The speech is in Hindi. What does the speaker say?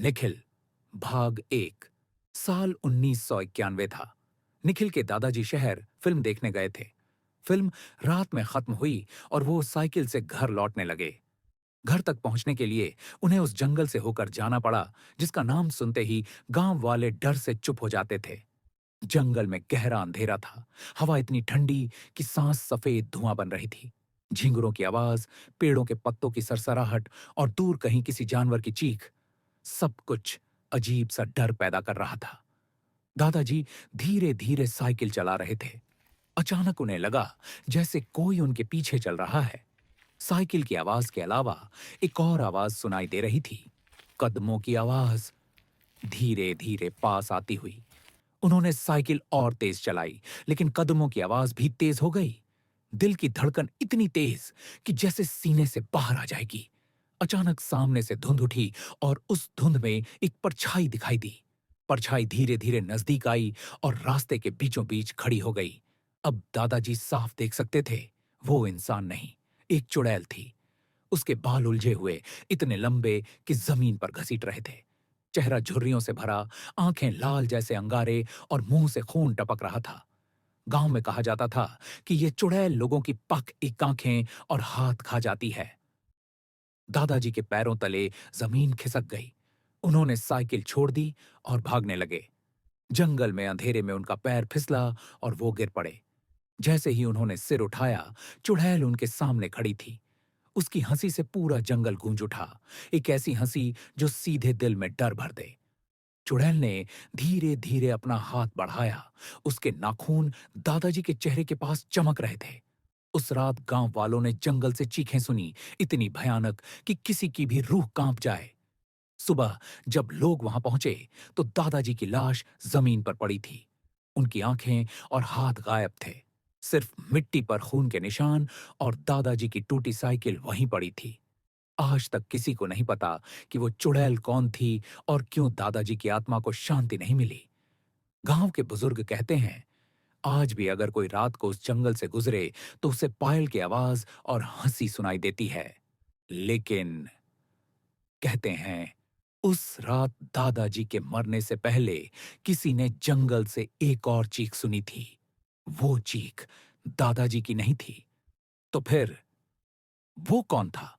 निखिल भाग एक। साल 1991 था। निखिल के दादाजी शहर फिल्म देखने गए थे। फिल्म रात में खत्म हुई और वो साइकिल से घर लौटने लगे। घर तक पहुंचने के लिए उन्हें उस जंगल से होकर जाना पड़ा जिसका नाम सुनते ही गांव वाले डर से चुप हो जाते थे। जंगल में गहरा अंधेरा था। हवा इतनी ठंडी कि सांस सफेद धुआं बन रही थी। झिंगुरों की आवाज, पेड़ों के पत्तों की सरसराहट और दूर कहीं किसी जानवर की चीख, सब कुछ अजीब सा डर पैदा कर रहा था। दादाजी धीरे धीरे साइकिल चला रहे थे। अचानक उन्हें लगा जैसे कोई उनके पीछे चल रहा है। साइकिल की आवाज के अलावा एक और आवाज सुनाई दे रही थी, कदमों की आवाज, धीरे धीरे पास आती हुई। उन्होंने साइकिल और तेज चलाई, लेकिन कदमों की आवाज भी तेज हो गई। दिल की धड़कन इतनी तेज कि जैसे सीने से बाहर आ जाएगी। अचानक सामने से धुंध उठी और उस धुंध में एक परछाई दिखाई दी। परछाई धीरे धीरे नजदीक आई और रास्ते के बीचों बीच खड़ी हो गई। अब दादाजी साफ देख सकते थे, वो इंसान नहीं, एक चुड़ैल थी। उसके बाल उलझे हुए, इतने लंबे कि जमीन पर घसीट रहे थे। चेहरा झुर्रियों से भरा, आंखें लाल जैसे अंगारे और मुंह से खून टपक रहा था। गांव में कहा जाता था कि ये चुड़ैल लोगों की पक एक आंखें और हाथ खा जाती है। दादाजी के पैरों तले जमीन खिसक गई। उन्होंने साइकिल छोड़ दी और भागने लगे। जंगल में अंधेरे में उनका पैर फिसला और वो गिर पड़े। जैसे ही उन्होंने सिर उठाया, चुड़ैल उनके सामने खड़ी थी। उसकी हंसी से पूरा जंगल गूंज उठा, एक ऐसी हंसी जो सीधे दिल में डर भर दे। चुड़ैल ने धीरे धीरे अपना हाथ बढ़ाया। उसके नाखून दादाजी के चेहरे के पास चमक रहे थे। उस रात गांव वालों ने जंगल से चीखें सुनी, इतनी भयानक कि किसी की भी रूह कांप जाए। सुबह जब लोग वहां पहुंचे तो दादाजी की लाश जमीन पर पड़ी थी। उनकी आंखें और हाथ गायब थे। सिर्फ मिट्टी पर खून के निशान और दादाजी की टूटी साइकिल वहीं पड़ी थी। आज तक किसी को नहीं पता कि वो चुड़ैल कौन थी और क्यों दादाजी की आत्मा को शांति नहीं मिली। गांव के बुजुर्ग कहते हैं, आज भी अगर कोई रात को उस जंगल से गुजरे तो उसे पायल की आवाज और हंसी सुनाई देती है। लेकिन कहते हैं, उस रात दादाजी के मरने से पहले किसी ने जंगल से एक और चीख सुनी थी। वो चीख दादाजी की नहीं थी। तो फिर वो कौन था?